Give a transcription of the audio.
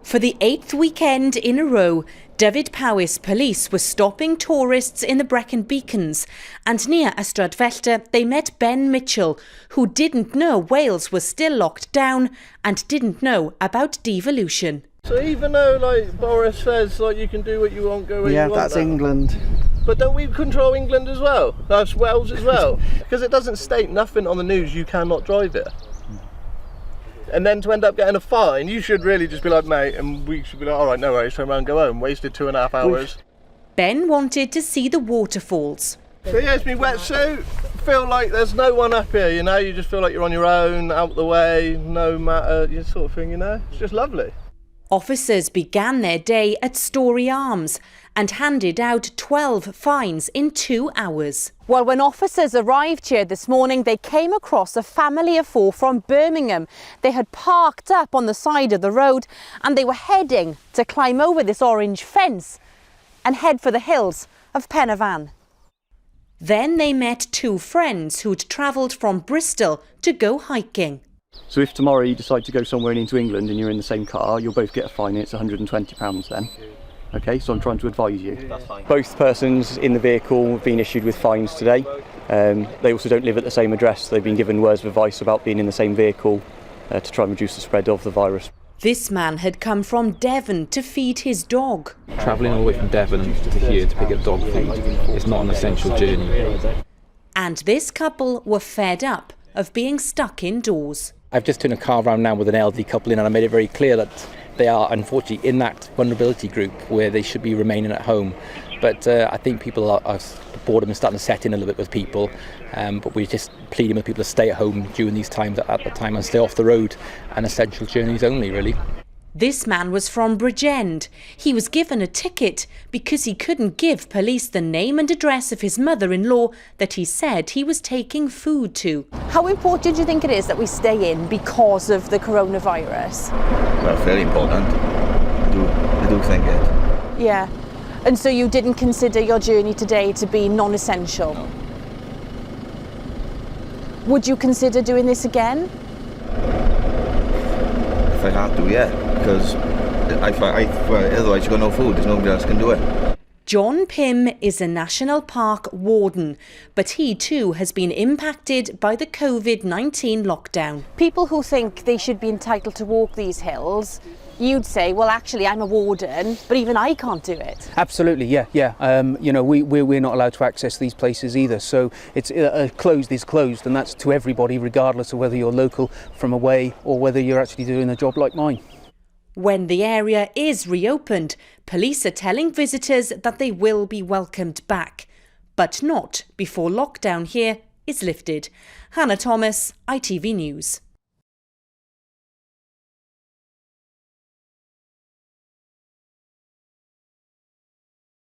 For the 8th weekend in a row, Dyfed-Powys police were stopping tourists in the Brecon beacons, and near Ystrad Fellter they met Ben Mitchell, who didn't know Wales was still locked down and didn't know about devolution. So even though Boris says you can do what you want, go where you want. Yeah, that's England. But don't we control England as well? That's Wales as well. Because it doesn't state nothing on the news you cannot drive it. And then to end up getting a fine, you should really just be like, mate, and we should be like, all right, no worries, turn around, go home. Wasted 2.5 hours. Ben wanted to see the waterfalls. So here's my wetsuit. Feel like there's no one up here, you know? You just feel like you're on your own, out the way, no matter, you sort of thing, you know? It's just lovely. Officers began their day at Story Arms and handed out 12 fines in 2 hours. Well, when officers arrived here this morning, they came across a family of 4 from Birmingham. They had parked up on the side of the road and they were heading to climb over this orange fence and head for the hills of Penavon. Then they met 2 friends who'd travelled from Bristol to go hiking. So if tomorrow you decide to go somewhere into England and you're in the same car, you'll both get a fine and it's £120 then. Okay, so I'm trying to advise you. That's fine. Both persons in the vehicle have been issued with fines today. They also don't live at the same address. They've been given words of advice about being in the same vehicle to try and reduce the spread of the virus. This man had come from Devon to feed his dog. Travelling all the way from Devon to here to pick up dog food is not an essential journey. And this couple were fed up of being stuck indoors. I've just turned a car around now with an elderly couple in and I made it very clear that they are unfortunately in that vulnerability group where they should be remaining at home. But I think people are boredom is starting to set in a little bit with people, but we're just pleading with people to stay at home during these times at the time and stay off the road and essential journeys only, really. This man was from Brecon. He was given a ticket because he couldn't give police the name and address of his mother-in-law that he said he was taking food to. How important do you think it is that we stay in because of the coronavirus? Well, very important. I do think it. Yeah. And so you didn't consider your journey today to be non-essential? No. Would you consider doing this again? If I had to, yeah. Because otherwise you've got no food, there's nobody else can do it. John Pym is a national park warden, but he too has been impacted by the COVID-19 lockdown. People who think they should be entitled to walk these hills, you'd say, well, actually, I'm a warden, but even I can't do it. Absolutely, yeah. You know, we're not allowed to access these places either. So it's closed is closed, and that's to everybody, regardless of whether you're local from away or whether you're actually doing a job like mine. When the area is reopened, police are telling visitors that they will be welcomed back, but not before lockdown here is lifted. Hannah Thomas, ITV News.